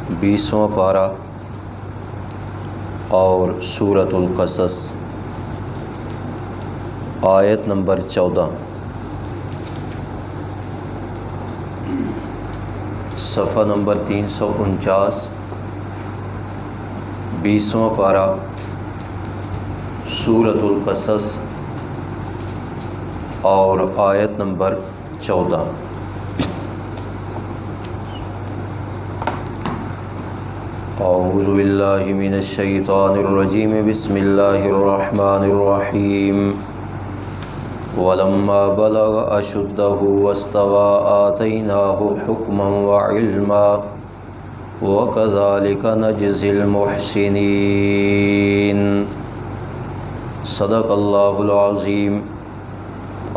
20واں پارہ اور سورۃ القصص آیت نمبر 14، صفحہ نمبر 349، 20واں پارہ سورۃ القصص اور آیت نمبر 14۔ اعوذ باللہ من الشیطان الرجیم، بسم اللہ الرحمن الرحیم۔ وَلَمَّا بَلَغَ أَشُدَّهُ وَاسْتَوَىٰ آتَيْنَاهُ حُكْمًا وَعِلْمًا وَكَذَلِكَ نَجْزِي الْمُحْسِنِينَ۔ صدق اللہ العظیم۔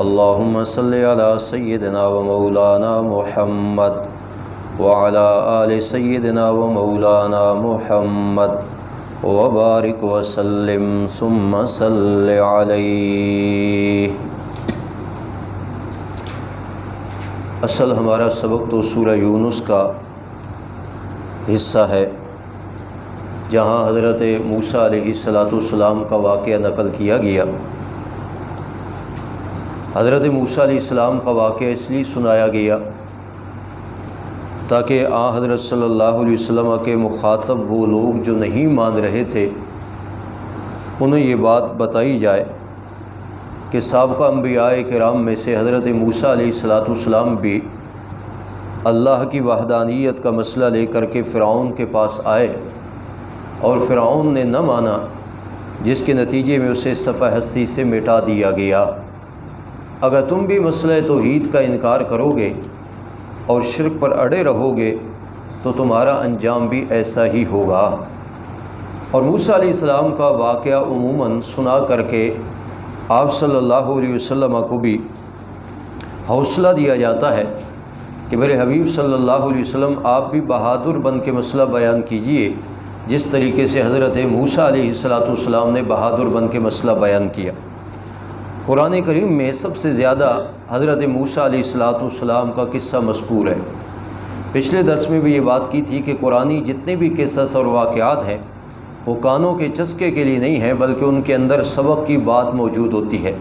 اللہم صلی علی سیدنا و مولانا محمد وعلی آل سیدنا و مولانا محمد وبارک وسلم ثم صلی علیہ۔ اصل ہمارا سبق تو سورہ یونس کا حصہ ہے، جہاں حضرت موسیٰ علیہ السلام کا واقعہ نقل کیا گیا۔ حضرت موسیٰ علیہ السلام کا واقعہ اس لیے سنایا گیا تاکہ حضرت صلی اللہ علیہ وسلم کے مخاطب وہ لوگ جو نہیں مان رہے تھے انہیں یہ بات بتائی جائے کہ سابقہ انبیاء کرام میں سے حضرت موسیٰ علیہ السلام بھی اللہ کی وحدانیت کا مسئلہ لے کر کے فرعون کے پاس آئے اور فرعون نے نہ مانا، جس کے نتیجے میں اسے صفحہ ہستی سے مٹا دیا گیا۔ اگر تم بھی مسئلہ توحید کا انکار کرو گے اور شرک پر اڑے رہو گے تو تمہارا انجام بھی ایسا ہی ہوگا۔ اور موسیٰ علیہ السلام کا واقعہ عموماً سنا کر کے آپ صلی اللہ علیہ وسلم کو بھی حوصلہ دیا جاتا ہے کہ میرے حبیب صلی اللہ علیہ وسلم آپ بھی بہادر بن کے مسئلہ بیان کیجئے، جس طریقے سے حضرت موسیٰ علیہ السلام نے بہادر بن کے مسئلہ بیان کیا۔ قرآن کریم میں سب سے زیادہ حضرت موسیٰ علیہ السلام کا قصہ مذکور ہے۔ پچھلے درس میں بھی یہ بات کی تھی کہ قرآنی جتنے بھی قصص اور واقعات ہیں وہ کانوں کے چسکے کے لیے نہیں ہیں، بلکہ ان کے اندر سبق کی بات موجود ہوتی ہے،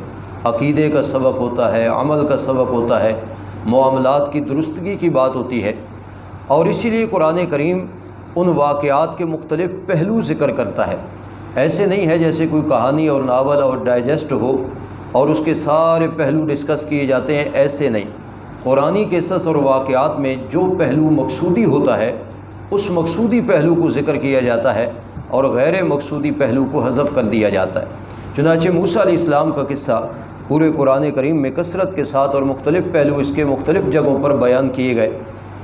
عقیدے کا سبق ہوتا ہے، عمل کا سبق ہوتا ہے، معاملات کی درستگی کی بات ہوتی ہے۔ اور اسی لیے قرآن کریم ان واقعات کے مختلف پہلو ذکر کرتا ہے۔ ایسے نہیں ہے جیسے کوئی کہانی اور ناول اور ڈائجسٹ ہو اور اس کے سارے پہلو ڈسکس کیے جاتے ہیں، ایسے نہیں۔ قرآنی قصص اور واقعات میں جو پہلو مقصودی ہوتا ہے اس مقصودی پہلو کو ذکر کیا جاتا ہے اور غیر مقصودی پہلو کو حذف کر دیا جاتا ہے۔ چنانچہ موسیٰ علیہ السلام کا قصہ پورے قرآن کریم میں کثرت کے ساتھ اور مختلف پہلو اس کے مختلف جگہوں پر بیان کیے گئے۔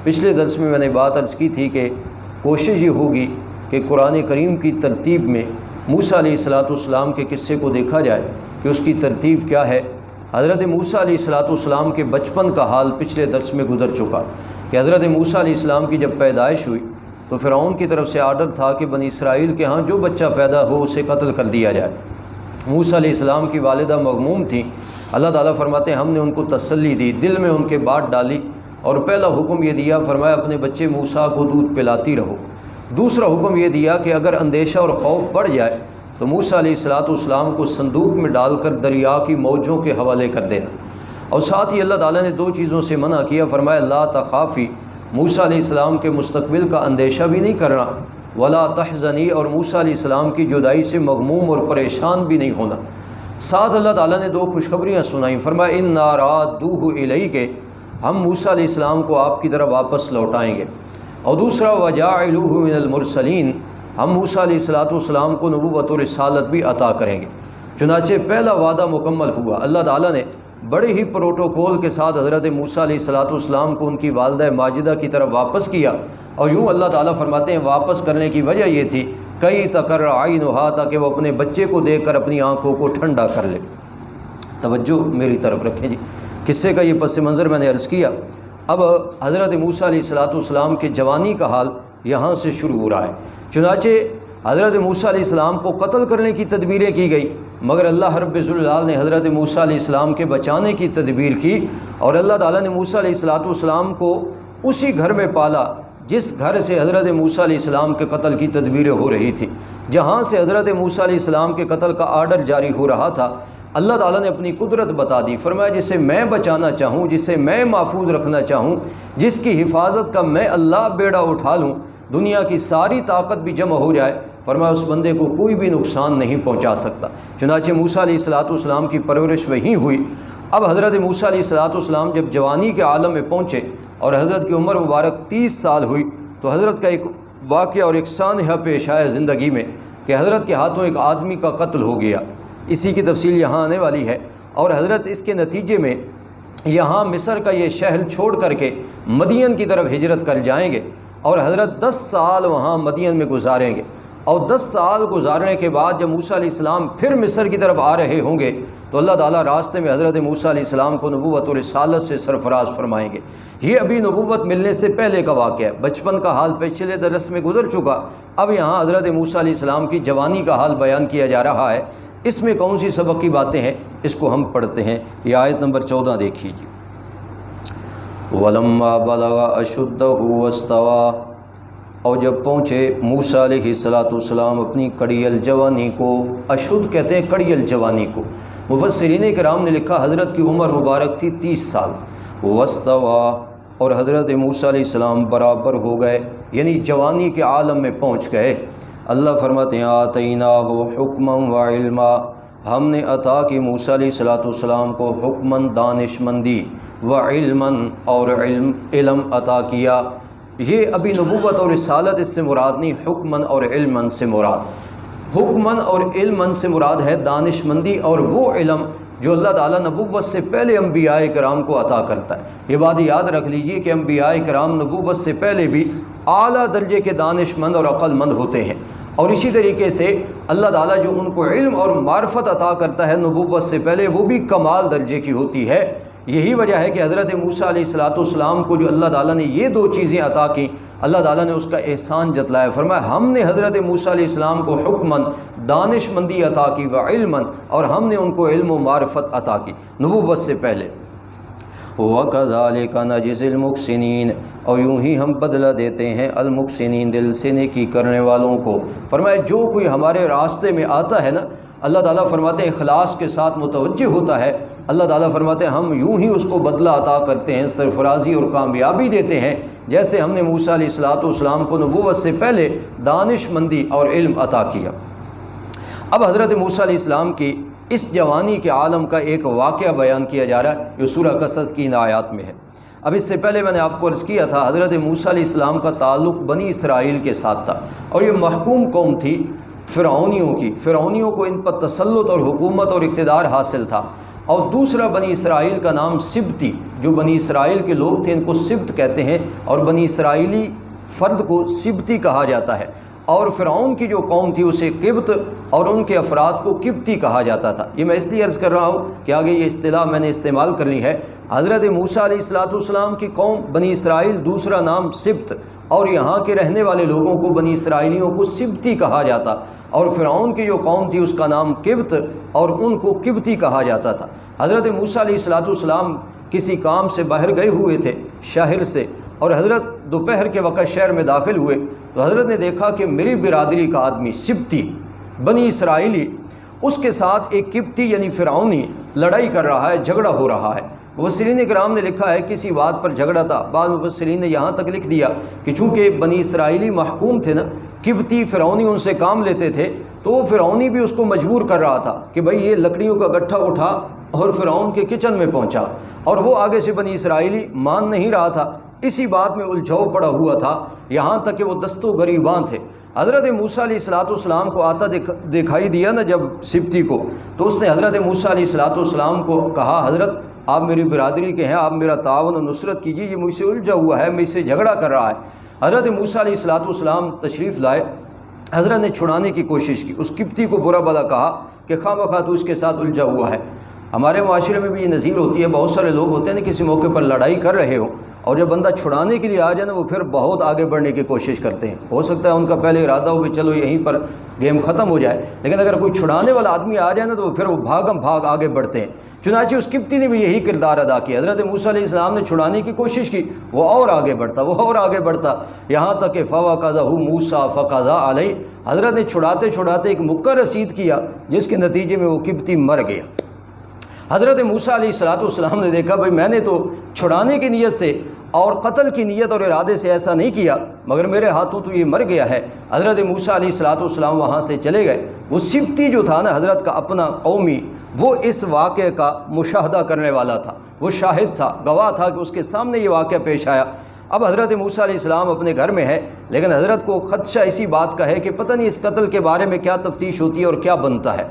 پچھلے درس میں نے بات عرض کی تھی کہ کوشش یہ ہوگی کہ قرآن کریم کی ترتیب میں موسیٰ علیہ السلام کے قصے کو دیکھا جائے کہ اس کی ترتیب کیا ہے۔ حضرت موسیٰ علیہ السلام کے بچپن کا حال پچھلے درس میں گزر چکا کہ حضرت موسیٰ علیہ السلام کی جب پیدائش ہوئی تو فرعون کی طرف سے آرڈر تھا کہ بنی اسرائیل کے ہاں جو بچہ پیدا ہو اسے قتل کر دیا جائے۔ موسیٰ علیہ السلام کی والدہ مغموم تھیں۔ اللہ تعالیٰ فرماتے ہیں ہم نے ان کو تسلی دی، دل میں ان کے بات ڈالی، اور پہلا حکم یہ دیا، فرمایا اپنے بچے موسیٰ کو دودھ پلاتی رہو۔ دوسرا حکم یہ دیا کہ اگر اندیشہ اور خوف بڑھ جائے تو موسیٰ علیہ السلام کو صندوق میں ڈال کر دریا کی موجوں کے حوالے کر دینا۔ اور ساتھ ہی اللہ تعالیٰ نے دو چیزوں سے منع کیا، فرمایا لا تخافی، موسیٰ علیہ السلام کے مستقبل کا اندیشہ بھی نہیں کرنا، ولا تحزنی، اور موسیٰ علیہ السلام کی جدائی سے مغموم اور پریشان بھی نہیں ہونا۔ ساتھ اللہ تعالیٰ نے دو خوشخبریاں سنائیں، فرمایا انا رادوہ الیک، ہم موسیٰ علیہ السلام کو آپ کی طرف واپس لوٹائیں گے۔ اور دوسرا وجاعلوہ من المرسلین، ہم موسیٰ علیہ السلام کو نبوت و رسالت بھی عطا کریں گے۔ چنانچہ پہلا وعدہ مکمل ہوا۔ اللہ تعالیٰ نے بڑے ہی پروٹوکول کے ساتھ حضرت موسیٰ علیہ السلام کو ان کی والدہ ماجدہ کی طرف واپس کیا، اور یوں اللہ تعالیٰ فرماتے ہیں واپس کرنے کی وجہ یہ تھی کئی تقر عینھا، تاکہ وہ اپنے بچے کو دیکھ کر اپنی آنکھوں کو ٹھنڈا کر لے۔ توجہ میری طرف رکھیں جی، قصے کا یہ پس منظر میں نے عرض کیا۔ اب حضرت موسیٰ علیہ السلام کے جوانی کا حال یہاں سے شروع ہو رہا ہے۔ چنانچہ حضرت موسیٰ علیہ السلام کو قتل کرنے کی تدبیریں کی گئی، مگر اللہ رب الجلال نے حضرت موسیٰ علیہ السلام کے بچانے کی تدبیر کی، اور اللہ تعالیٰ نے موسیٰ علیہ السلام کو اسی گھر میں پالا جس گھر سے حضرت موسیٰ علیہ السلام کے قتل کی تدبیریں ہو رہی تھی، جہاں سے حضرت موسیٰ علیہ السلام کے قتل کا آرڈر جاری ہو رہا تھا، اللہ تعالیٰ نے اپنی قدرت بتا دی۔ فرمایا جسے میں بچانا چاہوں، جسے میں محفوظ رکھنا چاہوں، جس کی حفاظت کا میں اللہ بیڑا اٹھا لوں، دنیا کی ساری طاقت بھی جمع ہو جائے، فرمایا اس بندے کو کوئی بھی نقصان نہیں پہنچا سکتا۔ چنانچہ موسیٰ علیہ السلام کی پرورش وہیں ہوئی۔ اب حضرت موسیٰ علیہ السلام جب جوانی کے عالم میں پہنچے اور حضرت کی عمر مبارک 30 سال ہوئی، تو حضرت کا ایک واقعہ اور ایک سانحہ پیش آیا زندگی میں کہ حضرت کے ہاتھوں ایک آدمی کا قتل ہو گیا۔ اسی کی تفصیل یہاں آنے والی ہے، اور حضرت اس کے نتیجے میں یہاں مصر کا یہ شہر چھوڑ کر کے مدین کی طرف ہجرت کر جائیں گے، اور حضرت 10 سال وہاں مدین میں گزاریں گے، اور 10 سال گزارنے کے بعد جب موسیٰ علیہ السلام پھر مصر کی طرف آ رہے ہوں گے تو اللہ تعالیٰ راستے میں حضرت موسیٰ علیہ السلام کو نبوت اور رسالت سے سرفراز فرمائیں گے۔ یہ ابھی نبوت ملنے سے پہلے کا واقعہ ہے، بچپن کا حال پچھلے درس میں گزر چکا، اب یہاں حضرت موسیٰ علیہ السلام کی جوانی کا حال بیان کیا جا رہا ہے۔ اس میں کون سی سبق کی باتیں ہیں، اس کو ہم پڑھتے ہیں۔ یہ آیت نمبر 14 دیکھیے جی۔ وَلَمَّا بَلَغَ أَشُدَّهُ وَاسْتَوَىٰ، اور جب پہنچے موسیٰ علیہ السلام اپنی کڑیل جوانی کو، اشد کہتے ہیں کڑیل جوانی کو۔ مفسرین کرام نے لکھا حضرت کی عمر مبارک تھی 30 سال، واستویٰ، اور حضرت موسیٰ علیہ السلام برابر ہو گئے، یعنی جوانی کے عالم میں پہنچ گئے۔ اللہ فرماتے ہیں آتیناہ حکما وعلما، ہم نے عطا کی موسیٰ علیہ السلام کو حکماً دانشمندی، وعلماً اور علم عطا کیا۔ یہ ابھی نبوت اور رسالت اس سے مراد نہیں، حکماً اور علماً سے مراد، حکماً اور علماً سے مراد ہے دانشمندی اور وہ علم جو اللہ تعالیٰ نبوت سے پہلے انبیاء کرام کو عطا کرتا ہے۔ یہ بات یاد رکھ لیجئے کہ انبیاء کرام نبوت سے پہلے بھی اعلیٰ درجے کے دانشمند اور عقل مند ہوتے ہیں، اور اسی طریقے سے اللہ تعالیٰ جو ان کو علم اور معرفت عطا کرتا ہے نبوت سے پہلے، وہ بھی کمال درجے کی ہوتی ہے۔ یہی وجہ ہے کہ حضرت موسیٰ علیہ السلام کو جو اللہ تعالیٰ نے یہ 2 چیزیں عطا کی، اللہ تعالیٰ نے اس کا احسان جتلایا۔ فرمایا ہم نے حضرت موسیٰ علیہ السلام کو حکماً دانشمندی عطا کی، وعلماً، اور ہم نے ان کو علم و معرفت عطا کی نبوت سے پہلے۔ وَكَذَلِكَ نَجْزِي الْمُحْسِنِينَ، اور یوں ہی ہم بدلہ دیتے ہیں المحسنین، دل سے نیکی کرنے والوں کو۔ فرمایا جو کوئی ہمارے راستے میں آتا ہے نا، اللہ تعالیٰ فرماتے ہیں اخلاص کے ساتھ متوجہ ہوتا ہے، اللہ تعالیٰ فرماتے ہیں ہم یوں ہی اس کو بدلہ عطا کرتے ہیں، سرفرازی اور کامیابی دیتے ہیں، جیسے ہم نے موسیٰ علیہ السلام کو نبوت سے پہلے دانشمندی اور علم عطا کیا۔ اب حضرت موسیٰ علیہ السلام کی اس جوانی کے عالم کا ایک واقعہ بیان کیا جا رہا ہے جو سورہ قصص کی ان آیات میں ہے۔ اب اس سے پہلے میں نے آپ کو عرض کیا تھا حضرت موسیٰ علیہ السلام کا تعلق بنی اسرائیل کے ساتھ تھا، اور یہ محکوم قوم تھی فرعونیوں کی، فرعونیوں کو ان پر تسلط اور حکومت اور اقتدار حاصل تھا۔ اور دوسرا بنی اسرائیل کا نام سبتی، جو بنی اسرائیل کے لوگ تھے ان کو سبت کہتے ہیں، اور بنی اسرائیلی فرد کو سبتی کہا جاتا ہے، اور فرعون کی جو قوم تھی اسے قبط، اور ان کے افراد کو قبطی کہا جاتا تھا۔ یہ میں اس لیے عرض کر رہا ہوں کہ آگے یہ اصطلاح میں نے استعمال کرنی ہے۔ حضرت موسیٰ علیہ السلام کی قوم بنی اسرائیل، دوسرا نام سبت، اور یہاں کے رہنے والے لوگوں کو بنی اسرائیلیوں کو سبتی کہا جاتا، اور فرعون کی جو قوم تھی اس کا نام قبط، اور ان کو قبطی کہا جاتا تھا۔ حضرت موسیٰ علیہ السلام کسی کام سے باہر گئے ہوئے تھے شہر سے، اور حضرت دوپہر کے وقت شہر میں داخل ہوئے تو حضرت نے دیکھا کہ میری برادری کا آدمی سبتی بنی اسرائیلی، اس کے ساتھ ایک قبطی یعنی فرعونی لڑائی کر رہا ہے، جھگڑا ہو رہا ہے۔ مفسرین کرام نے لکھا ہے کسی بات پر جھگڑا تھا، بعض مفسرین نے یہاں تک لکھ دیا کہ چونکہ بنی اسرائیلی محکوم تھے نا، قبطی فرعونی ان سے کام لیتے تھے، تو فرعونی بھی اس کو مجبور کر رہا تھا کہ بھئی یہ لکڑیوں کا گٹھا اٹھا اور فرعون کے کچن میں پہنچا، اور وہ آگے سے بنی اسرائیلی مان نہیں رہا تھا، اسی بات میں الجھاؤ پڑا ہوا تھا، یہاں تک کہ وہ دست و گریباں تھے۔ حضرت موسیٰ علیہ السلام کو آتا دکھائی دیا نا جب سبتی کو، تو اس نے حضرت موسیٰ علیہ السلام کو کہا حضرت آپ میری برادری کے ہیں، آپ میرا تعاون و نصرت کیجیے، یہ مجھ سے الجھا ہوا ہے، مجھ سے جھگڑا کر رہا ہے۔ حضرت موسیٰ علیہ السلام تشریف لائے، حضرت نے چھڑانے کی کوشش کی، اس قبطی کو برا بھلا کہا کہ خواہ مخواہ تو اس کے ساتھ الجھا ہوا ہے۔ ہمارے معاشرے میں بھی یہ نظیر ہوتی ہے، بہت سارے لوگ ہوتے ہیں نا کسی موقع پر لڑائی کر رہے ہوں اور جب بندہ چھڑانے کے لیے آ جائے نا وہ پھر بہت آگے بڑھنے کی کوشش کرتے ہیں. ہو سکتا ہے ان کا پہلے ارادہ ہو کہ چلو یہیں پر گیم ختم ہو جائے، لیکن اگر کوئی چھڑانے والا آدمی آ جائے نا تو پھر وہ بھاگم بھاگ آگے بڑھتے ہیں. چنانچہ اس قبطی نے بھی یہی کردار ادا کیا. حضرت موسیٰ علیہ السلام نے چھڑانے کی کوشش کی، وہ اور آگے بڑھتا یہاں تک کہ فوقذہ موسیٰ فقضیٰ علیہ، حضرت نے چھڑاتے ایک مکہ رسید کیا جس کے نتیجے میں وہ قبطی مر گیا. حضرت موسیٰ علیہ السلام نے دیکھا بھائی میں نے تو چھڑانے کی نیت سے اور قتل کی نیت اور ارادے سے ایسا نہیں کیا، مگر میرے ہاتھوں تو یہ مر گیا ہے. حضرت موسیٰ علیہ السلام وہاں سے چلے گئے. وہ سبطی جو تھا نا حضرت کا اپنا قومی، وہ اس واقعے کا مشاہدہ کرنے والا تھا، وہ شاہد تھا، گواہ تھا کہ اس کے سامنے یہ واقعہ پیش آیا. اب حضرت موسیٰ علیہ السلام اپنے گھر میں ہے، لیکن حضرت کو خدشہ اسی بات کا ہے کہ پتہ نہیں اس قتل کے بارے میں کیا تفتیش ہوتی ہے اور کیا بنتا ہے.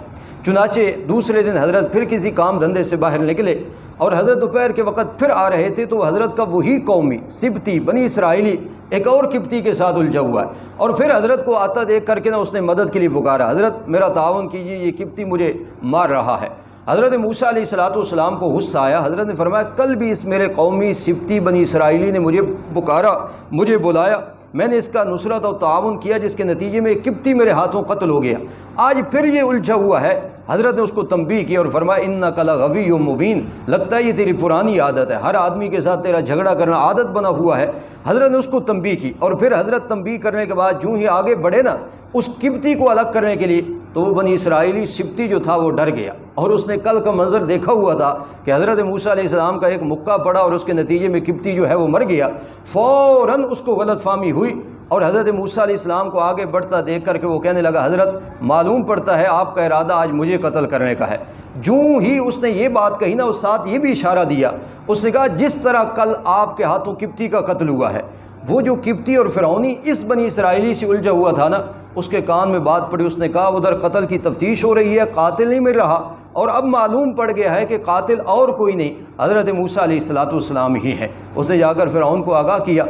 چنانچہ دوسرے دن حضرت پھر کسی کام دھندے سے باہر نکلے اور حضرت دوپہر کے وقت پھر آ رہے تھے تو حضرت کا وہی قومی سبطی بنی اسرائیلی ایک اور قبطی کے ساتھ الجھا ہوا ہے. اور پھر حضرت کو آتا دیکھ کر کے نا اس نے مدد کے لیے پکارا، حضرت میرا تعاون کیجیے، یہ قبطی مجھے مار رہا ہے. حضرت موسیٰ علیہ السلام کو غصہ آیا. حضرت نے فرمایا کل بھی اس میرے قومی سبطی بنی اسرائیلی نے مجھے پکارا، مجھے بلایا، میں نے اس کا نصرت اور تعاون کیا جس کے نتیجے میں ایک قبطی میرے ہاتھوں قتل ہو گیا. آج پھر یہ الجھا ہوا ہے. حضرت نے اس کو تنبیہ کی اور فرمایا انک لغوی مبین، لگتا ہے یہ تیری پرانی عادت ہے، ہر آدمی کے ساتھ تیرا جھگڑا کرنا عادت بنا ہوا ہے. حضرت نے اس کو تنبیہ کی اور پھر حضرت تنبیہ کرنے کے بعد جو ہی آگے بڑھے نا اس قبطی کو الگ کرنے کے لیے تو وہ بنی اسرائیلی سبطی جو تھا وہ ڈر گیا اور اس نے کل کا منظر دیکھا ہوا تھا کہ حضرت موسیٰ علیہ السلام کا ایک مکہ پڑا اور اس کے نتیجے میں قبطی جو ہے وہ مر گیا. فوراً اس کو غلط فہمی ہوئی اور حضرت موسیٰ علیہ السلام کو آگے بڑھتا دیکھ کر کے وہ کہنے لگا حضرت معلوم پڑتا ہے آپ کا ارادہ آج مجھے قتل کرنے کا ہے. جوں ہی اس نے یہ بات کہی نا اس ساتھ یہ بھی اشارہ دیا، اس نے کہا جس طرح کل آپ کے ہاتھوں قبطی کا قتل ہوا ہے، وہ جو قبطی اور فرعونی اس بنی اسرائیلی سے الجھا ہوا تھا نا اس کے کان میں بات پڑی. اس نے کہا ادھر قتل کی تفتیش ہو رہی ہے، قاتل نہیں مل رہا اور اب معلوم پڑ گیا ہے کہ قاتل اور کوئی نہیں حضرت موسیٰ علیہ السلام ہی ہیں. اس نے جا کر فرعون کو آگاہ کیا.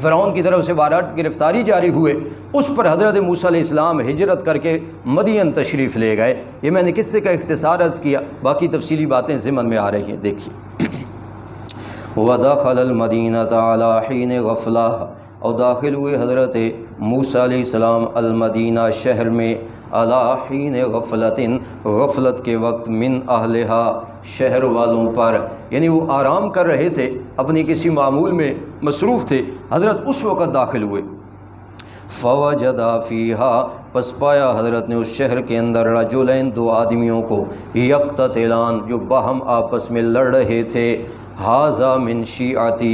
فرعون کی طرف سے وارات گرفتاری جاری ہوئے. اس پر حضرت موسیٰ علیہ السلام ہجرت کر کے مدین تشریف لے گئے. یہ میں نے قصے کا اختصار عرض کیا، باقی تفصیلی باتیں ضمن میں آ رہی ہیں. دیکھیے وَدَخَلَ الْمَدِينَةَ عَلَى حِينِ غَفْلَةٍ، اور داخل ہوئے حضرت موسیٰ علیہ السلام المدینہ شہر میں علی حین غفلتن، غفلت کے وقت، من اہلہا شہر والوں پر، یعنی وہ آرام کر رہے تھے، اپنی کسی معمول میں مصروف تھے. حضرت اس وقت داخل ہوئے. فوجدا فیہا، پس پایا حضرت نے اس شہر کے اندر رجلین، دو آدمیوں کو، یقتتلان، جو باہم آپس میں لڑ رہے تھے. ھذا من شیعتہ،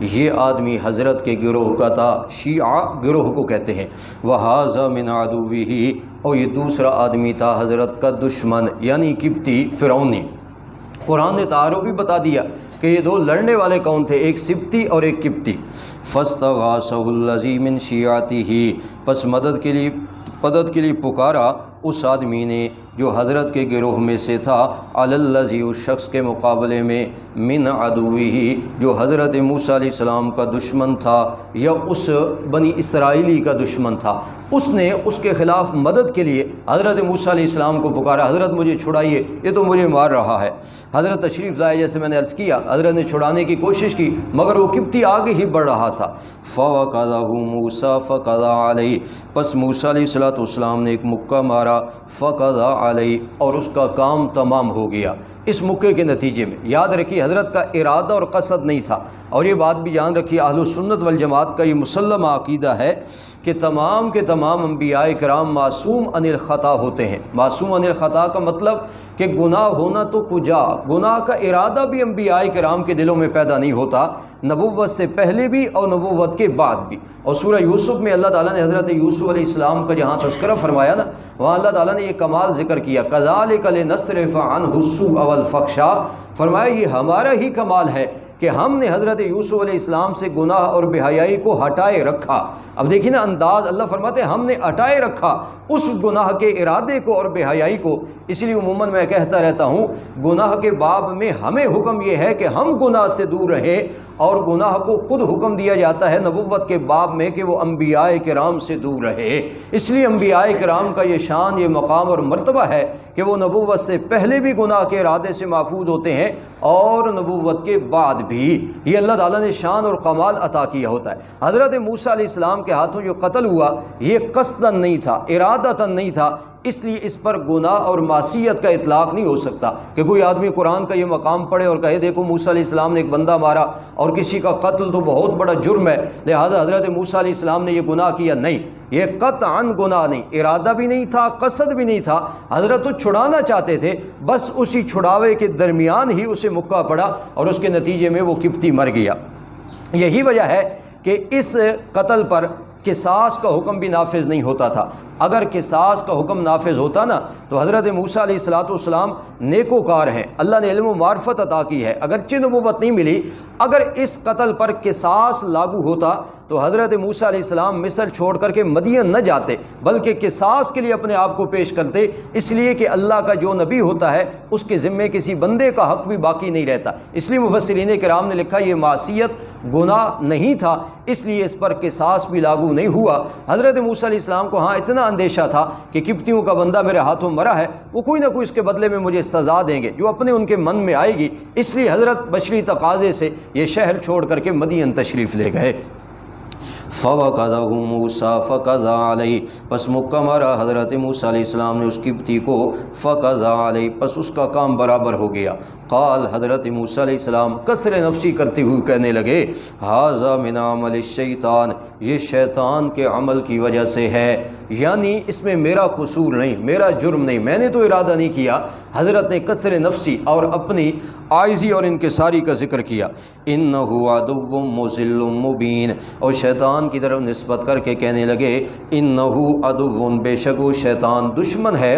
یہ آدمی حضرت کے گروہ کا تھا، شیعہ گروہ کو کہتے ہیں. وھذا من عدوہ، اور یہ دوسرا آدمی تھا حضرت کا دشمن یعنی قبطی فرعونی. قرآن نے تعارف بھی بتا دیا کہ یہ دو لڑنے والے کون تھے، ایک سبطی اور ایک قبطی. فاستغاثہ الذی من شیعتہ، پس مدد کے لیے پکارا اس آدمی نے جو حضرت کے گروہ میں سے تھا، علی الذی، اس شخص کے مقابلے میں، من عدوہ، جو حضرت موسیٰ علیہ السلام کا دشمن تھا یا اس بنی اسرائیلی کا دشمن تھا. اس نے اس کے خلاف مدد کے لیے حضرت موسیٰ علیہ السلام کو پکارا، حضرت مجھے چھڑائیے، یہ تو مجھے مار رہا ہے. حضرت تشریف لائے، جیسے میں نے عرض کیا، حضرت نے چھڑانے کی کوشش کی مگر وہ قبطی آگے ہی بڑھ رہا تھا. فوقذہ موسیٰ فقضیٰ علیہ، پس موسیٰ علیہ السلام نے ایک مکہ مارا، فقضیٰ علیہ، اور اس کا کام تمام ہو گیا. اس مکے کے نتیجے میں یاد رکھیے حضرت کا ارادہ اور قصد نہیں تھا. اور یہ بات بھی جان رکھیے اہل السنت والجماعت کا یہ مسلمہ عقیدہ ہے کہ تمام کے تمام انبیاء کرام معصوم عن الخطا ہوتے ہیں. معصوم عن الخطا کا مطلب کہ گناہ ہونا تو کجا، گناہ کا ارادہ بھی انبیاء کرام کے دلوں میں پیدا نہیں ہوتا، نبوت سے پہلے بھی اور نبوت کے بعد بھی. اور سورہ یوسف میں اللہ تعالیٰ نے حضرت یوسف علیہ السلام کا جہاں تذکرہ فرمایا نا، وہاں اللہ تعالیٰ نے یہ کمال ذکر کیا، کذالک لنصرف عنہ السوء والفحشاء، فرمایا یہ ہمارا ہی کمال ہے کہ ہم نے حضرت یوسف علیہ السلام سے گناہ اور بے حیائی کو ہٹائے رکھا. اب دیکھیں نا انداز، اللہ فرماتے ہیں ہم نے ہٹائے رکھا اس گناہ کے ارادے کو اور بے حیائی کو. اس لیے عموماً میں کہتا رہتا ہوں گناہ کے باب میں ہمیں حکم یہ ہے کہ ہم گناہ سے دور رہیں اور گناہ کو خود حکم دیا جاتا ہے نبوت کے باب میں کہ وہ انبیاء کرام سے دور رہے۔ اس لیے انبیاء کرام کا یہ شان، یہ مقام اور مرتبہ ہے کہ وہ نبوت سے پہلے بھی گناہ کے ارادے سے محفوظ ہوتے ہیں اور نبوت کے بعد بھی۔ یہ اللہ تعالیٰ نے شان اور کمال عطا کیا ہوتا ہے۔ حضرت موسیٰ علیہ السلام کے ہاتھوں جو قتل ہوا یہ قصداً نہیں تھا، ارادتاً نہیں تھا، اس لیے اس پر گناہ اور معصیت کا اطلاق نہیں ہو سکتا کہ کوئی آدمی قرآن کا یہ مقام پڑھے اور کہے دیکھو موسیٰ علیہ السلام نے ایک بندہ مارا اور کسی کا قتل تو بہت بڑا جرم ہے لہذا حضرت موسیٰ علیہ السلام نے یہ گناہ کیا۔ نہیں، یہ قطعاً گناہ نہیں، ارادہ بھی نہیں تھا، قصد بھی نہیں تھا، حضرت تو چھڑانا چاہتے تھے، بس اسی چھڑاوے کے درمیان ہی اسے مکہ پڑا اور اس کے نتیجے میں وہ قبطی مر گیا۔ یہی وجہ ہے کہ اس قتل پر قصاص کا حکم بھی نافذ نہیں ہوتا تھا۔ اگر قصاص کا حکم نافذ ہوتا نا تو حضرت موسیٰ علیہ السلام نیکوکار ہیں، اللہ نے علم و معرفت عطا کی ہے، اگرچہ نبوت نہیں ملی، اگر اس قتل پر قصاص لاگو ہوتا تو حضرت موسیٰ علیہ السلام مصر چھوڑ کر کے مدین نہ جاتے بلکہ قصاص کے لیے اپنے آپ کو پیش کرتے، اس لیے کہ اللہ کا جو نبی ہوتا ہے اس کے ذمے کسی بندے کا حق بھی باقی نہیں رہتا۔ اس لیے مفسرین کرام نے لکھا یہ معصیت گناہ نہیں تھا، اس لیے اس پر قصاص بھی لاگو نہیں ہوا۔ حضرت موسیٰ علیہ السلام کو ہاں اتنا اندیشہ تھا کہ قبطیوں کا بندہ میرے ہاتھوں مرا ہے، وہ کوئی نہ کوئی اس کے بدلے میں مجھے سزا دیں گے جو اپنے ان کے من میں آئے گی، اس لیے حضرت بشری تقاضے سے یہ شہر چھوڑ کر کے مدین تشریف لے گئے۔ فَوَقَدَهُ مُوسَىٰ فَقَضَىٰ عَلَيْهِ، پس مکہ مارا حضرت موسیٰ علیہ السلام نے اس قبطی کو، فَقَضَىٰ عَلَيْهِ، پس اس کا کام برابر ہو گیا۔ قال، حضرت موسیٰ علیہ السلام کسر نفسی کرتے ہوئے کہنے لگے، هَذَا مِنْ عَمَلِ الشَّيْطَان، یہ شیطان کے عمل کی وجہ سے ہے، یعنی اس میں میرا قصور نہیں، میرا جرم نہیں، میں نے تو ارادہ نہیں کیا۔ حضرت نے کسر نفسی اور اپنی عاجزی اور انکساری کا ذکر کیا۔ إِنَّهُ عَدُوٌّ مُضِلٌّ مُبِينٌ، اور شیطان کی طرف نسبت کر کے کہنے لگے إِنَّهُ عَدُوٌّ، بے شک وہ شیطان دشمن ہے،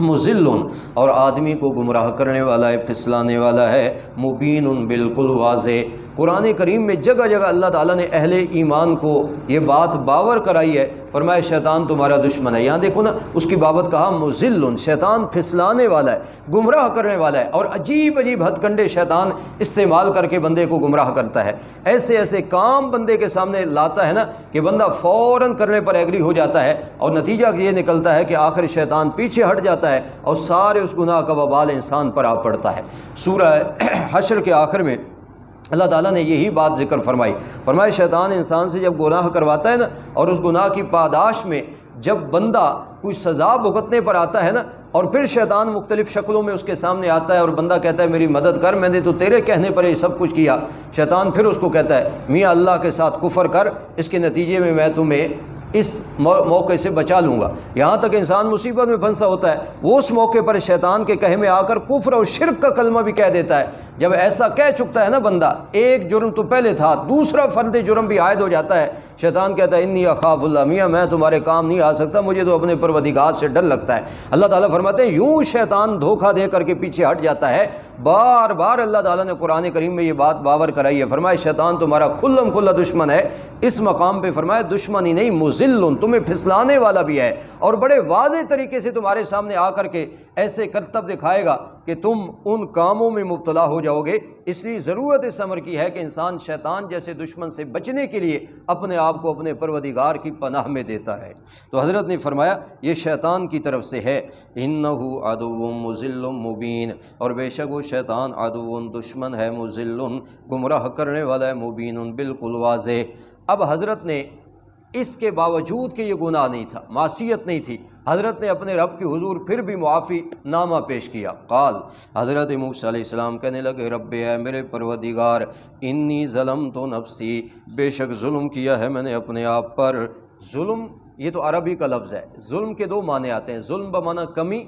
مضل، اور آدمی کو گمراہ کرنے والا ہے، پھسلانے والا ہے، مبین، بالکل واضح۔ قرآن کریم میں جگہ جگہ اللہ تعالیٰ نے اہل ایمان کو یہ بات باور کرائی ہے، فرمایا شیطان تمہارا دشمن ہے۔ یہاں دیکھو نا، اس کی بابت کہا مضل، شیطان پھسلانے والا ہے، گمراہ کرنے والا ہے، اور عجیب عجیب ہتھ کنڈے شیطان استعمال کر کے بندے کو گمراہ کرتا ہے، ایسے ایسے کام بندے کے سامنے لاتا ہے نا کہ بندہ فوراً کرنے پر ایگری ہو جاتا ہے، اور نتیجہ یہ نکلتا ہے کہ آخر شیطان پیچھے ہٹ جاتا ہے اور سارے اس گناہ کا وبال انسان پر آ پڑتا ہے۔ سورہ حشر کے آخر میں اللہ تعالیٰ نے یہی بات ذکر فرمائی، فرمایا شیطان انسان سے جب گناہ کرواتا ہے نا، اور اس گناہ کی پاداش میں جب بندہ کوئی سزا بھگتنے پر آتا ہے نا، اور پھر شیطان مختلف شکلوں میں اس کے سامنے آتا ہے اور بندہ کہتا ہے میری مدد کر، میں نے تو تیرے کہنے پر یہ سب کچھ کیا، شیطان پھر اس کو کہتا ہے میاں اللہ کے ساتھ کفر کر، اس کے نتیجے میں میں تمہیں اس موقع سے بچا لوں گا۔ یہاں تک انسان مصیبت میں پھنسا ہوتا ہے، وہ اس موقع پر شیطان کے کہے میں آ کر کفر اور شرک کا کلمہ بھی کہہ دیتا ہے۔ جب ایسا کہہ چکتا ہے نا بندہ، ایک جرم تو پہلے تھا، دوسرا فرد جرم بھی عائد ہو جاتا ہے، شیطان کہتا ہے انی اخاف اللہ، میاں میں تمہارے کام نہیں آ سکتا، مجھے تو اپنے پروردگار سے ڈر لگتا ہے۔ اللہ تعالیٰ فرماتے ہیں یوں شیطان دھوکہ دے کر کے پیچھے ہٹ جاتا ہے۔ بار بار اللہ تعالیٰ نے قرآن کریم میں یہ بات باور کرائی ہے، فرمایا شیطان تمہارا کھلم کھلا دشمن ہے۔ اس مقام پہ فرمایا دشمن ہی نہیں، مضل، تمہیں پھسلانے والا بھی ہے، اور بڑے واضح طریقے سے تمہارے سامنے آ کر کے ایسے کرتب دکھائے گا کہ تم ان کاموں میں مبتلا ہو جاؤ گے۔ اس لیے ضرورت اس امر کی ہے کہ انسان شیطان جیسے دشمن سے بچنے کے لیے اپنے آپ کو اپنے پروردگار کی پناہ میں دیتا رہے۔ تو حضرت نے فرمایا یہ شیطان کی طرف سے ہے، انہ عدو مضل مبین، اور بے شک وہ شیطان عدو دشمن ہے، مضل گمراہ کرنے والا ہے، مبین بالکل واضح۔ اب حضرت نے اس کے باوجود کہ یہ گناہ نہیں تھا، معصیت نہیں تھی، حضرت نے اپنے رب کے حضور پھر بھی معافی نامہ پیش کیا۔ قال، حضرت موسیٰ علیہ السلام کہنے لگے رب اے میرے پروردگار، انی ظلمت نفسی، بے شک ظلم کیا ہے میں نے اپنے آپ پر۔ ظلم یہ تو عربی کا لفظ ہے، ظلم کے دو معنی آتے ہیں، ظلم بمعنی کمی،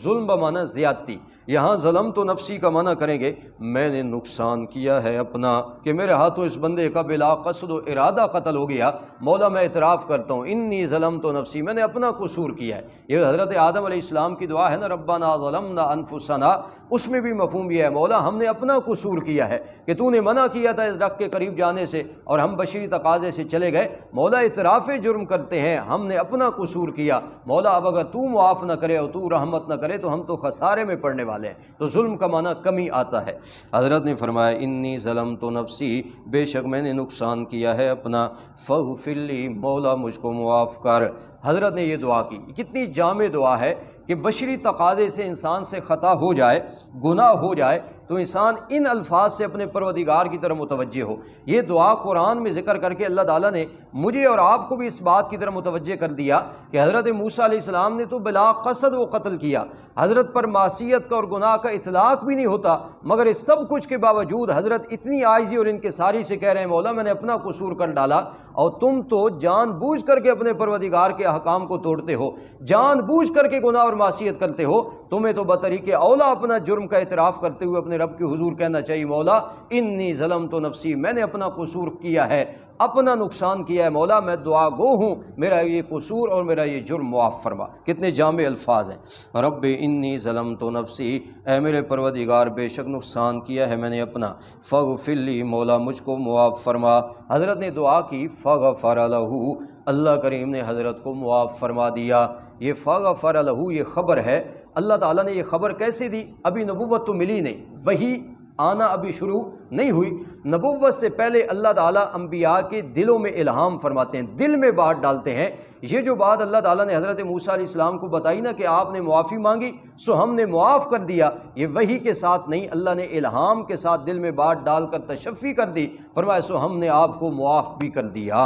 ظلم بمعنی زیادتی۔ یہاں ظلم تو نفسی کا معنی کریں گے میں نے نقصان کیا ہے اپنا، کہ میرے ہاتھوں اس بندے کا بلا قصد و ارادہ قتل ہو گیا، مولا میں اعتراف کرتا ہوں انی ظلمت نفسی، میں نے اپنا قصور کیا ہے۔ یہ حضرت آدم علیہ السلام کی دعا ہے نا ربنا ظلمنا انفسنا، اس میں بھی مفہوم یہ ہے مولا ہم نے اپنا قصور کیا ہے کہ تو نے منع کیا تھا اس ڈک کے قریب جانے سے اور ہم بشری تقاضے سے چلے گئے، مولا اعتراف جرم کرتے ہیں ہم نے اپنا قصور کیا، مولا اب اگر تو معاف نہ کرے اور تو رحمت نہ کرے تو ہم تو خسارے میں پڑنے والے ہیں۔ تو ظلم کا معنی کمی آتا ہے۔ حضرت نے فرمایا انی ظلمت نفسی، بے شک میں نے نقصان کیا ہے اپنا، فاغفر لی، مولا مجھ کو معاف کر۔ حضرت نے یہ دعا کی، کتنی جامع دعا ہے کہ بشری تقاضے سے انسان سے خطا ہو جائے، گناہ ہو جائے تو انسان ان الفاظ سے اپنے پروردگار کی طرف متوجہ ہو۔ یہ دعا قرآن میں ذکر کر کے اللہ تعالیٰ نے مجھے اور آپ کو بھی اس بات کی طرف متوجہ کر دیا کہ حضرت موسیٰ علیہ السلام نے تو بلا قصد وہ قتل کیا، حضرت پر معصیت کا اور گناہ کا اطلاق بھی نہیں ہوتا، مگر اس سب کچھ کے باوجود حضرت اتنی عاجزی اور انکساری سے کہہ رہے ہیں مولا میں نے اپنا قصور کر ڈالا، اور تم تو جان بوجھ کر کے اپنے پروردگار کے احکام کو توڑتے ہو، جان بوجھ کر کے گناہ اور معصیت کرتے ہو۔ تمہیں تو بطریق اولا اپنا جرم کا اعتراف کرتے ہوئے اپنے رب کے حضور کہنا چاہیے مولا انی ظلمت نفسی، میں نے اپنا قصور کیا ہے، اپنا نقصان کیا ہے، مولا میں دعا گو ہوں، میرا یہ قصور اور میرا یہ جرم معاف فرما۔ کتنے جامع الفاظ ہیں، رب انی ظلمت نفسی، اے میرے پروردگار بے شک نقصان کیا ہے میں نے اپنا، فاغفر لی، مولا مجھ کو معاف فرما۔ حضرت نے دعا کی فغفر لہ، اللہ کریم نے حضرت کو معاف فرما دیا۔ یہ فغفر لہ یہ خبر ہے، اللہ تعالیٰ نے یہ خبر کیسے دی؟ ابھی نبوت تو ملی نہیں، وحی آنا ابھی شروع نہیں ہوئی، نبوت سے پہلے اللہ تعالیٰ انبیاء کے دلوں میں الہام فرماتے ہیں، دل میں بات ڈالتے ہیں۔ یہ جو بات اللہ تعالیٰ نے حضرت موسیٰ علیہ السلام کو بتائی نا کہ آپ نے معافی مانگی سو ہم نے معاف کر دیا، یہ وحی کے ساتھ نہیں، اللہ نے الہام کے ساتھ دل میں بات ڈال کر تشفی کر دی، فرمایا سو ہم نے آپ کو معاف بھی کر دیا۔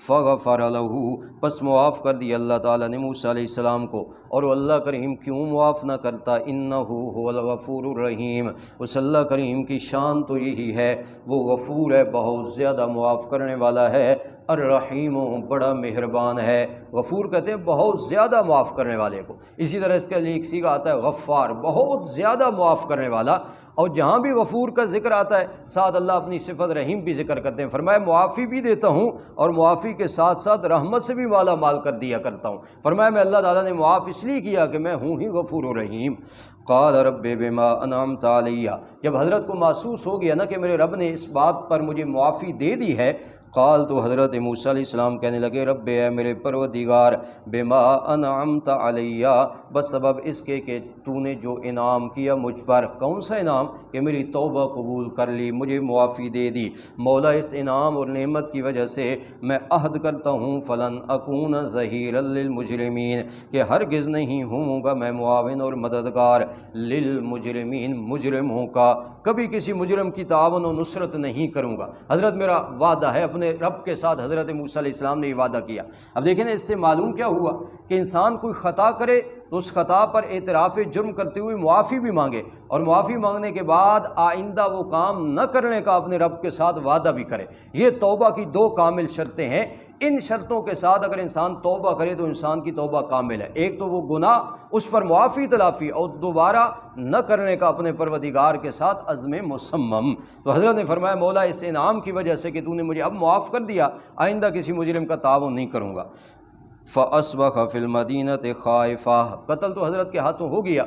فغفر لہ، پس معاف کر دیا اللہ تعالیٰ نے موسیٰ علیہ السلام کو۔ اور اللہ کریم کیوں معاف نہ کرتا؟ انہ هو الغفور الرحیم، اس اللہ کریم کی شان تو یہی ہے، وہ غفور ہے، بہت زیادہ معاف کرنے والا ہے، الرحیم بڑا مہربان ہے۔ غفور کہتے ہیں بہت زیادہ معاف کرنے والے کو، اسی طرح اس کے لیے ایک صیغہ آتا ہے غفار، بہت زیادہ معاف کرنے والا۔ اور جہاں بھی غفور کا ذکر آتا ہے ساتھ اللہ اپنی صفت رحیم بھی ذکر کرتے ہیں، فرمایا معافی بھی دیتا ہوں اور معافی کے ساتھ ساتھ رحمت سے بھی مالا مال کر دیا کرتا ہوں۔ فرمایا میں اللہ تعالیٰ نے معاف اس لیے کیا کہ میں ہوں ہی غفور و رحیم۔ قال رب بما انعمت علی، جب حضرت کو محسوس ہو گیا نا کہ میرے رب نے اس بات پر مجھے معافی دے دی ہے، قال تو حضرت موسیٰ علیہ السلام کہنے لگے رب اے میرے پروردگار، بما انعمت علی، بس سبب اس کے کہ تو نے جو انعام کیا مجھ پر۔ کون سا انعام؟ کہ میری توبہ قبول کر لی، مجھے معافی دے دی۔ مولا اس انعام اور نعمت کی وجہ سے میں عہد کرتا ہوں فلن اکون ظہیرا للمجرمین، کہ ہرگز نہیں ہوں گا میں معاون اور مددگار للمجرمین، مجرموں کا، کبھی کسی مجرم کی تعاون و نصرت نہیں کروں گا۔ حضرت میرا وعدہ ہے، اپنے رب کے ساتھ حضرت موسیٰ علیہ السلام نے یہ وعدہ کیا۔ اب دیکھیں نا اس سے معلوم کیا ہوا کہ انسان کوئی خطا کرے تو اس خطا پر اعتراف جرم کرتے ہوئے معافی بھی مانگے، اور معافی مانگنے کے بعد آئندہ وہ کام نہ کرنے کا اپنے رب کے ساتھ وعدہ بھی کرے۔ یہ توبہ کی دو کامل شرطیں ہیں، ان شرطوں کے ساتھ اگر انسان توبہ کرے تو انسان کی توبہ کامل ہے۔ ایک تو وہ گناہ، اس پر معافی تلافی، اور دوبارہ نہ کرنے کا اپنے پروردگار کے ساتھ عزم مصمم۔ تو حضرت نے فرمایا مولا اس انعام کی وجہ سے کہ تو نے مجھے اب معاف کر دیا، آئندہ کسی مجرم کا تعاون نہیں کروں گا۔ فَأَصْبَحَ فِي الْمَدِينَةِ خَائِفًا، قتل تو حضرت کے ہاتھوں ہو گیا۔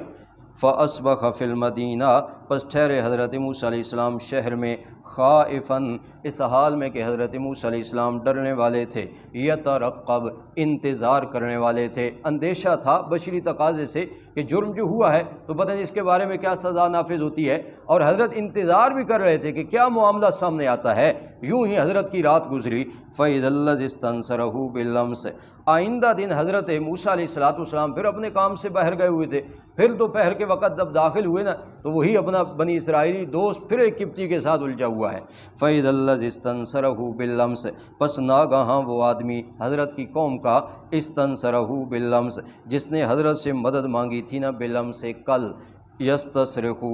فَأَصْبَحَ فِي الْمَدِينَةِ، پس ٹھہرے حضرت موسیٰ علیہ السلام شہر میں، خائفاً، اس حال میں کہ حضرت موسیٰ علیہ السلام ڈرنے والے تھے، یترقب، انتظار کرنے والے تھے، اندیشہ تھا بشری تقاضے سے کہ جرم جو ہوا ہے تو پتہ نہیں اس کے بارے میں کیا سزا نافذ ہوتی ہے، اور حضرت انتظار بھی کر رہے تھے کہ کیا معاملہ سامنے آتا ہے۔ یوں ہی حضرت کی رات گزری، فَإِذَا الَّذِي اسْتَنصَرَهُ بِالْأَمْسِ، آئندہ دن حضرت موسیٰ علیہ السلام پھر اپنے کام سے باہر گئے ہوئے تھے، پھر دوپہر کے وقت جب داخل ہوئے نا تو وہی اپنا بنی اسرائیلی دوست پھر ایک قبطی کے ساتھ الجھا ہوا ہے۔ فَإِذَا الَّذِي اسْتَنصَرَهُ بِالْأَمْسِ، پس ناگہاں وہ آدمی حضرت کی قوم کا، اسْتَنصَرَهُ بِالْأَمْسِ، جس نے حضرت سے مدد مانگی تھی نا، بِالْأَمْسِ کل، یستصرخہ،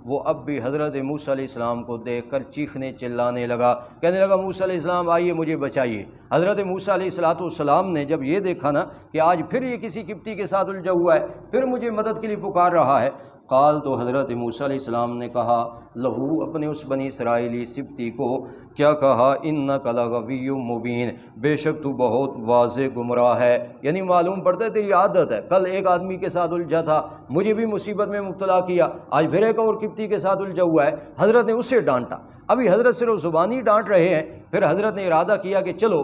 وہ اب بھی حضرت موسیٰ علیہ السلام کو دیکھ کر چیخنے چلانے لگا، کہنے لگا موسیٰ علیہ السلام آئیے مجھے بچائیے۔ حضرت موسیٰ علیہ السلام نے جب یہ دیکھا نا کہ آج پھر یہ کسی قبطی کے ساتھ الجھا ہوا ہے، پھر مجھے مدد کے لیے پکار رہا ہے، قال، تو حضرت موسیٰ علیہ السلام نے کہا، لہو، اپنے اس بنی اسرائیلی سبتی کو کیا کہا، انک لغوی مبین، بے شک تو بہت واضح گمراہ ہے۔ یعنی معلوم پڑتا ہے تیری عادت ہے، کل ایک آدمی کے ساتھ الجھا تھا، مجھے بھی مصیبت میں مبتلا کیا، آج پھر ایک اور قبطی کے ساتھ الجھا ہوا ہے۔ حضرت نے اسے ڈانٹا، ابھی حضرت صرف زبانی ڈانٹ رہے ہیں، پھر حضرت نے ارادہ کیا کہ چلو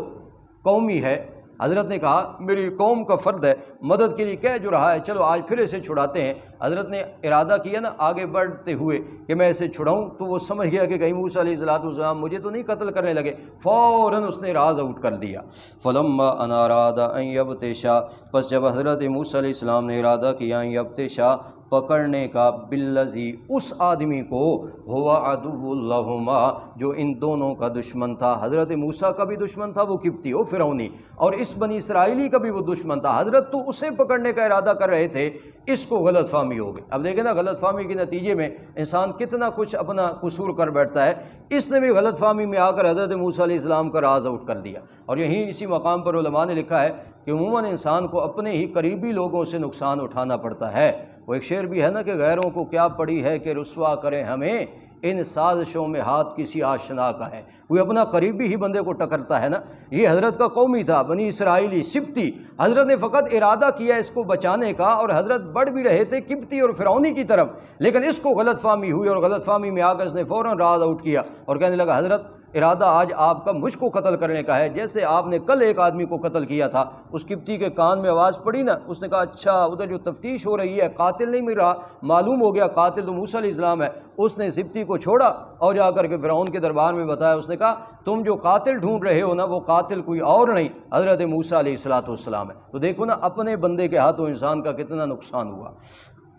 قومی ہے، حضرت نے کہا میری قوم کا فرد ہے، مدد کے لیے کہہ جو رہا ہے، چلو آج پھر اسے چھڑاتے ہیں۔ حضرت نے ارادہ کیا نا آگے بڑھتے ہوئے کہ میں اسے چھڑاؤں، تو وہ سمجھ گیا کہ کہیں موسیٰ علیہ السلام مجھے تو نہیں قتل کرنے لگے، فوراً اس نے راز آؤٹ کر دیا۔ فلما ان اراد ان یبطشا، پس جب حضرت موسیٰ علیہ السلام نے ارادہ کیا ان یبطشا، پکڑنے کا، بالذی، اس آدمی کو، ہوا عدو لہما، جو ان دونوں کا دشمن تھا۔ حضرت موسیٰ کا بھی دشمن تھا وہ قبطی و فرعونی، اور اس بنی اسرائیلی کا بھی وہ دشمن تھا۔ حضرت تو اسے پکڑنے کا ارادہ کر رہے تھے، اس کو غلط فہمی ہو گئی۔ اب دیکھیں نا غلط فہمی کے نتیجے میں انسان کتنا کچھ اپنا قصور کر بیٹھتا ہے۔ اس نے بھی غلط فہمی میں آ کر حضرت موسیٰ علیہ السلام کا راز آؤٹ کر دیا۔ اور یہیں اسی مقام پر علماء نے لکھا ہے کہ عموماً انسان کو اپنے ہی قریبی لوگوں سے نقصان اٹھانا پڑتا ہے۔ وہ ایک شعر بھی ہے نا کہ غیروں کو کیا پڑی ہے کہ رسوا کریں ہمیں، ان سازشوں میں ہاتھ کسی آشنا کا ہے۔ کوئی اپنا قریبی ہی بندے کو ٹکرتا ہے نا۔ یہ حضرت کا قومی تھا، بنی اسرائیلی، سبتی۔ حضرت نے فقط ارادہ کیا اس کو بچانے کا، اور حضرت بڑھ بھی رہے تھے قبطی اور فرعونی کی طرف، لیکن اس کو غلط فہمی ہوئی، اور غلط فہمی میں آ کر اس نے فوراً راز آؤٹ کیا اور کہنے لگا حضرت ارادہ آج آپ کا مجھ کو قتل کرنے کا ہے، جیسے آپ نے کل ایک آدمی کو قتل کیا تھا۔ اس قبطی کے کان میں آواز پڑی نا، اس نے کہا اچھا ادھر جو تفتیش ہو رہی ہے قاتل نہیں مل رہا، معلوم ہو گیا قاتل تو موسیٰ علیہ السلام ہے۔ اس نے قبطی کو چھوڑا اور جا کر کے فرعون کے دربار میں بتایا۔ اس نے کہا تم جو قاتل ڈھونڈ رہے ہو نا، وہ قاتل کوئی اور نہیں، حضرت موسیٰ علیہ السلام ہے۔ تو دیکھو نا اپنے بندے کے ہاتھوں انسان کا کتنا نقصان ہوا۔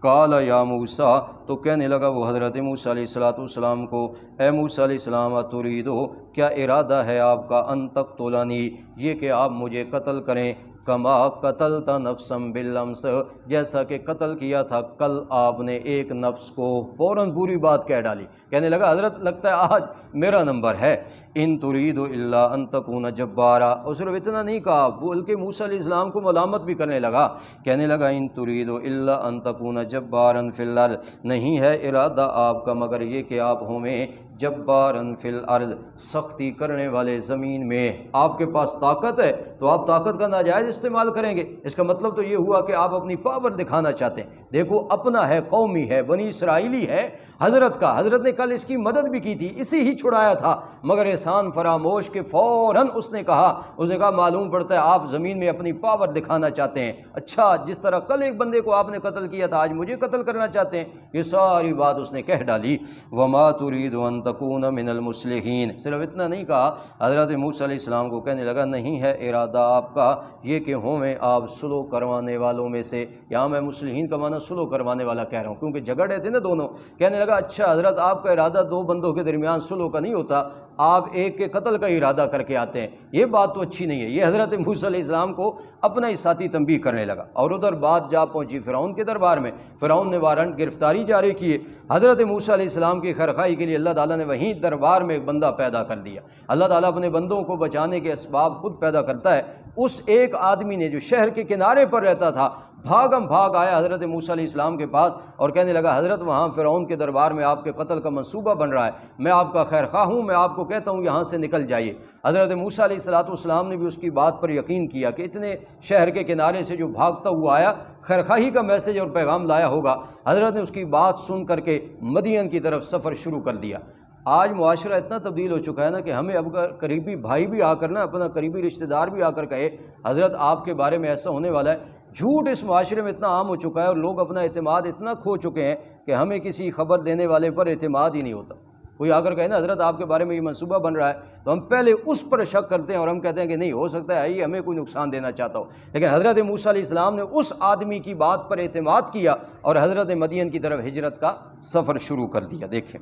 قال یا موسیٰ، تو کہنے لگا وہ حضرت موسیٰ علیہ السلام کو، اے موسیٰ علیہ السلام، تریدو، کیا ارادہ ہے آپ کا، ان تقتلنی، یہ کہ آپ مجھے قتل کریں، کما قتلت نفسا بالامس، جیسا کہ قتل کیا تھا کل آپ نے ایک نفس کو۔ فوراً بری بات کہہ ڈالی، کہنے لگا حضرت لگتا ہے آج میرا نمبر ہے۔ ان ترید الا ان تکون جبارا، اور صرف اتنا نہیں کہا بلکہ موسیٰ علیہ السلام کو ملامت بھی کرنے لگا، کہنے لگا ان ترید الا ان تکون جبارا فی الارض، نہیں ہے ارادہ آپ کا مگر یہ کہ آپ ہویں جبارا فی الارض، سختی کرنے والے زمین میں۔ آپ کے پاس طاقت ہے تو آپ طاقت کا ناجائز استعمال کریں گے، اس کا مطلب تو یہ ہوا کہ آپ اپنی پاور دکھانا چاہتے ہیں۔ دیکھو اپنا ہے، قومی ہے، بنی اسرائیلی ہے حضرت کا، حضرت نے کل اس کی مدد بھی کی تھی، اسی ہی چھڑایا تھا، مگر احسان فراموش کہ فوراً اس نے کہا معلوم پڑتا ہے آپ زمین میں اپنی پاور دکھانا چاہتے ہیں۔ اچھا جس طرح کل ایک بندے کو آپ نے قتل کیا تھا آج مجھے قتل کرنا چاہتے ہیں، یہ ساری بات اس نے کہہ ڈالی۔ وما ترید ان تکون من المصلحین، صرف اتنا نہیں کہا، حضرت موسیٰ علیہ السلام کو کہنے لگا نہیں ہے ارادہ آپ کا یہ کہ ہویں آپ سلو کروانے والوں میں سے۔ یہاں میں مصلحین کا معنی سلو کروانے والا کہہ رہا ہوں کیونکہ جھگڑ رہے تھے نا دونوں۔ کہنے لگا اچھا حضرت آپ کا ارادہ دو بندوں کے درمیان سلو کا نہیں ہوتا، آپ ایک کے قتل کا ارادہ کر کے آتے ہیں، یہ بات تو اچھی نہیں ہے۔ یہ حضرت موسیٰ علیہ السلام کو اپنا ہی ساتھی تنبیہ کرنے لگا، اور ادھر بات جا پہنچی فرعون کے دربار میں۔ فرعون نے وارنٹ گرفتاری جاری کیے، حضرت موسیٰ علیہ السلام کی خیرخواہی کے لیے اللہ تعالیٰ نے وہیں دربار میں ایک بندہ پیدا کر دیا۔ اللہ تعالیٰ اپنے بندوں کو بچانے کے اسباب خود پیدا کرتا ہے۔ اس ایک آدمی نے جو شہر کے کنارے پر رہتا تھا بھاگم بھاگ آیا حضرت موسیٰ علیہ السلام کے پاس اور کہنے لگا حضرت وہاں فرعون کے دربار میں آپ کے قتل کا منصوبہ بن رہا ہے، میں آپ کا خیر خواہ ہوں، میں آپ کو کہتا ہوں یہاں سے نکل جائیے۔ حضرت موسیٰ علیہ السلام نے بھی اس کی بات پر یقین کیا کہ اتنے شہر کے کنارے سے جو بھاگتا ہوا آیا خیر خواہی کا میسج اور پیغام لایا ہوگا۔ حضرت نے اس کی بات سن کر کے مدین کی طرف سفر شروع کر دیا۔ آج معاشرہ اتنا تبدیل ہو چکا ہے نا کہ ہمیں اب قریبی بھائی بھی آ کر نا، اپنا قریبی رشتہ دار بھی آ کر کہے حضرت آپ کے بارے میں ایسا ہونے والا ہے۔ جھوٹ اس معاشرے میں اتنا عام ہو چکا ہے اور لوگ اپنا اعتماد اتنا کھو چکے ہیں کہ ہمیں کسی خبر دینے والے پر اعتماد ہی نہیں ہوتا۔ کوئی آ کر کہے نا حضرت آپ کے بارے میں یہ منصوبہ بن رہا ہے تو ہم پہلے اس پر شک کرتے ہیں اور ہم کہتے ہیں کہ نہیں ہو سکتا ہے یہ ہمیں کوئی نقصان دینا چاہتا ہو، لیکن حضرت موسیٰ علیہ السلام نے اس آدمی کی بات پر اعتماد کیا اور حضرت مدین کی طرف ہجرت کا سفر شروع کر دیا۔ دیکھیں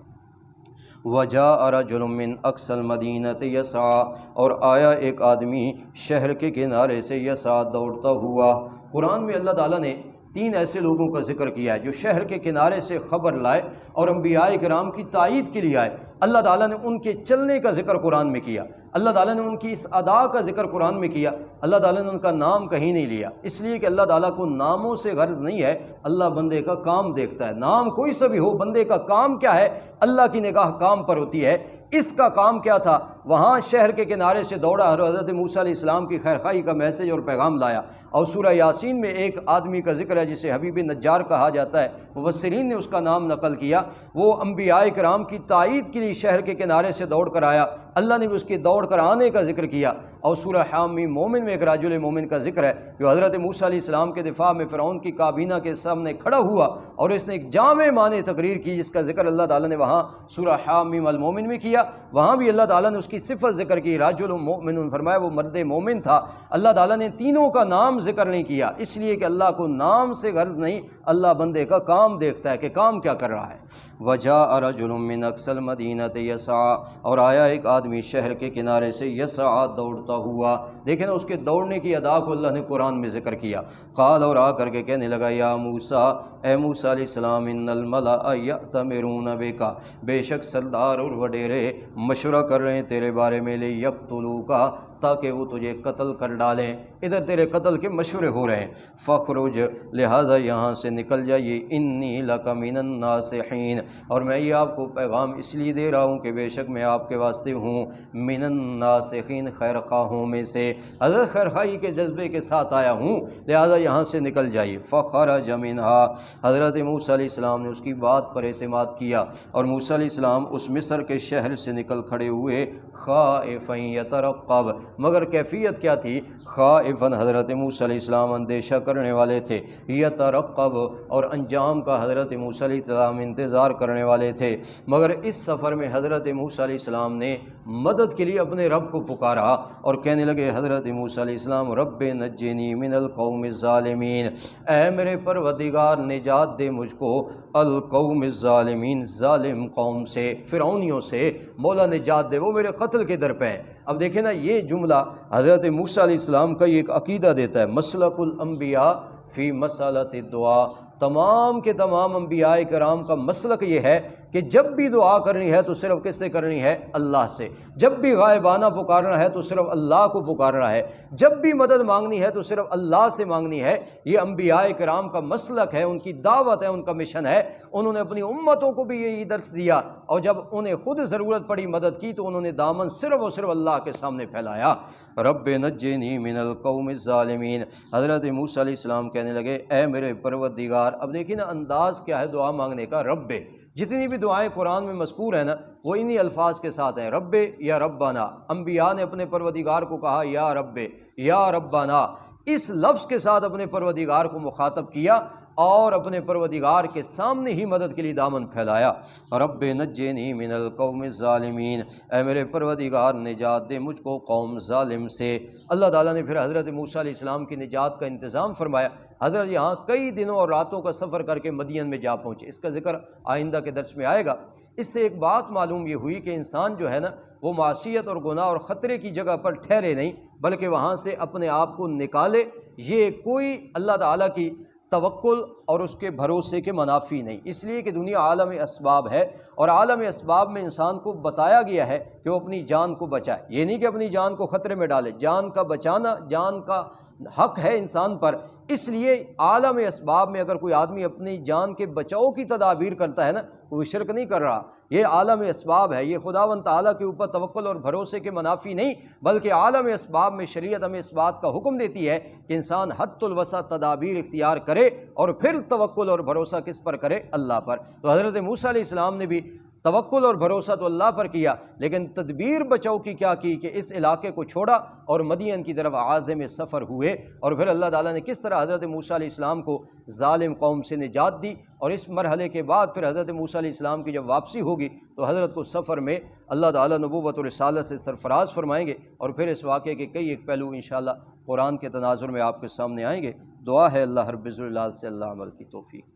وَجَاءَ رَجُلٌ مِّنْ أَقْصَى الْمَدِينَةِ يَسْعَىٰ، اور آیا ایک آدمی شہر کے کنارے سے یسعیٰ دوڑتا ہوا۔ قرآن میں اللہ تعالیٰ نے 3 ایسے لوگوں کا ذکر کیا ہے جو شہر کے کنارے سے خبر لائے اور انبیاء کرام کی تائید کے لیے آئے۔ اللہ تعالیٰ نے ان کے چلنے کا ذکر قرآن میں کیا، اللہ تعالیٰ نے ان کی اس ادا کا ذکر قرآن میں کیا، اللہ تعالیٰ نے ان کا نام کہیں نہیں لیا، اس لیے کہ اللہ تعالیٰ کو ناموں سے غرض نہیں ہے، اللہ بندے کا کام دیکھتا ہے۔ نام کوئی سا بھی ہو، بندے کا کام کیا ہے، اللہ کی نگاہ کام پر ہوتی ہے۔ اس کا کام کیا تھا؟ وہاں شہر کے کنارے سے دوڑا، حضرت موسیٰ علیہ السلام کی خیرخواہی کا میسج اور پیغام لایا۔ اور سورہ یاسین میں ایک آدمی کا ذکر ہے جسے حبیب نجار کہا جاتا ہے، مفسرین نے اس کا نام نقل کیا۔ وہ انبیاء کرام کی تائید کے لیے لیے شہر کے کنارے سے دوڑ کر آیا، اللہ نے بھی اس کے دوڑ کر آنے کا ذکر کیا۔ اور سورہ حامیم مومن میں ایک رجل مومن کا ذکر ہے جو حضرت موسیٰ علیہ السلام کے دفاع میں فرعون کی کابینہ کے سامنے کھڑا ہوا اور اس نے ایک جامع معنی تقریر کی، جس کا ذکر اللہ تعالیٰ نے وہاں سورہ حامیم المومن میں کیا۔ وہاں بھی اللہ تعالیٰ نے اس کی صفت ذکر کی، رجل مومن، فرمایا وہ مرد مومن تھا۔ اللہ تعالیٰ نے تینوں کا نام ذکر نہیں کیا، اس لیے کہ اللہ کو نام سے غرض نہیں، اللہ بندے کا کام دیکھتا ہے کہ کام کیا کر رہا ہے۔ وجاء رجل من اقصى المدینۃ یسعی، اور آیا ایک آدمی شہر کے کنارے سے یسعی، دوڑتا ہوا۔ دیکھیں نا اس کے دوڑنے کی ادا کو اللہ نے قرآن میں ذکر کیا۔ قال، اور آ کر کے کہنے لگا، یا موسیٰ، اے موسیٰ علیہ السلام، ان الملأ یأتمرون بک، بے شک سردار اور وڈیرے مشورہ کر رہے ہیں تیرے بارے میں، لیقتلوک، تاکہ وہ تجھے قتل کر ڈالیں۔ ادھر تیرے قتل کے مشورے ہو رہے ہیں۔ فخرج، لہٰذا یہاں سے نکل جائیے، انی لک من الناصحین، اور میں یہ آپ کو پیغام اس لیے دے رہا ہوں کہ بے شک میں آپ کے واسطے ہوں من الناصحین، خیر خواہوں میں سے، حضرت خیر خواہی کے جذبے کے ساتھ آیا ہوں، لہٰذا یہاں سے نکل جائیے۔ فخرج منہا، حضرت موسیٰ علیہ السلام نے اس کی بات پر اعتماد کیا اور موسیٰ علیہ السلام اس مصر کے شہر سے نکل کھڑے ہوئے، خائفا یترقب، مگر کیفیت کیا تھی؟ خائفاً، حضرت موسیٰ علیہ السلام اندیشہ کرنے والے تھے، یترقب، اور انجام کا حضرت موسیٰ علیہ السلام انتظار کرنے والے تھے۔ مگر اس سفر میں حضرت موسیٰ علیہ السلام نے مدد کے لیے اپنے رب کو پکارا اور کہنے لگے حضرت موسیٰ علیہ السلام، رب نجنی من القوم الظالمین، اے میرے پروردگار نجات دے مجھ کو القوم الظالمین، ظالم قوم سے، فرعونیوں سے، مولا نجات دے، وہ میرے قتل کے در پہ ہیں۔ اب دیکھیں نا، یہ جملہ حضرت موسیٰ علیہ السلام کا یہ ایک عقیدہ دیتا ہے، مسلک الانبیاء فی مسألۃ الدعاء، تمام کے تمام انبیاء کرام کا مسلک یہ ہے کہ جب بھی دعا کرنی ہے تو صرف کس سے کرنی ہے؟ اللہ سے۔ جب بھی غائبانہ پکارنا ہے تو صرف اللہ کو پکارنا ہے۔ جب بھی مدد مانگنی ہے تو صرف اللہ سے مانگنی ہے۔ یہ انبیاء کرام کا مسلک ہے، ان کی دعوت ہے، ان کا مشن ہے۔ انہوں نے اپنی امتوں کو بھی یہی درس دیا، اور جب انہیں خود ضرورت پڑی مدد کی تو انہوں نے دامن صرف اور صرف اللہ کے سامنے پھیلایا۔ رب نجنی من القوم الظالمین، حضرت موسیٰ علیہ السلام کہنے لگے، اے میرے پروردگار۔ اب دیکھیں نا انداز کیا ہے دعا مانگنے کا، رب۔ جتنی بھی دعائیں قرآن میں مذکور ہیں نا، وہ انہی الفاظ کے ساتھ ہیں، رب یا ربنا۔ انبیاء نے اپنے پروردگار کو کہا یا رب، یا ربنا، اس لفظ کے ساتھ اپنے پروردگار کو مخاطب کیا اور اپنے پروردگار کے سامنے ہی مدد کے لیے دامن پھیلایا۔ رب نجنی من القوم الظالمین، اے میرے پروردگار نجات دے مجھ کو قوم ظالم سے۔ اللہ تعالیٰ نے پھر حضرت موسیٰ علیہ السلام کی نجات کا انتظام فرمایا۔ حضرت یہاں کئی دنوں اور راتوں کا سفر کر کے مدین میں جا پہنچے، اس کا ذکر آئندہ کے درس میں آئے گا۔ اس سے ایک بات معلوم یہ ہوئی کہ انسان جو ہے نا، وہ معصیت اور گناہ اور خطرے کی جگہ پر ٹھہرے نہیں، بلکہ وہاں سے اپنے آپ کو نکالے۔ یہ کوئی اللہ تعالیٰ کی توکل اور اس کے بھروسے کے منافی نہیں، اس لیے کہ دنیا عالم اسباب ہے، اور عالم اسباب میں انسان کو بتایا گیا ہے کہ وہ اپنی جان کو بچائے۔ یہ نہیں کہ اپنی جان کو خطرے میں ڈالے، جان کا بچانا جان کا حق ہے انسان پر۔ اس لیے عالم اسباب میں اگر کوئی آدمی اپنی جان کے بچاؤ کی تدابیر کرتا ہے نا، وہ شرک نہیں کر رہا۔ یہ عالم اسباب ہے، یہ خداوند تعالیٰ کے اوپر توکل اور بھروسے کے منافی نہیں، بلکہ عالم اسباب میں شریعت ہمیں اس بات کا حکم دیتی ہے کہ انسان حد الوسع تدابیر اختیار کرے اور پھر توکل اور بھروسہ کس پر کرے؟ اللہ پر۔ تو حضرت موسیٰ علیہ السلام نے بھی توکل اور بھروسہ تو اللہ پر کیا، لیکن تدبیر بچاؤ کی کیا کی کہ اس علاقے کو چھوڑا اور مدین کی طرف عازم سفر ہوئے، اور پھر اللہ تعالیٰ نے کس طرح حضرت موسیٰ علیہ السلام کو ظالم قوم سے نجات دی۔ اور اس مرحلے کے بعد پھر حضرت موسیٰ علیہ السلام کی جب واپسی ہوگی تو حضرت کو سفر میں اللہ تعالیٰ نبوت و رسالت سے سرفراز فرمائیں گے، اور پھر اس واقعے کے کئی ایک پہلو انشاءاللہ قرآن کے تناظر میں آپ کے سامنے آئیں گے۔ دعا ہے اللہ رب العزت سے اللہ عمل کی توفیق۔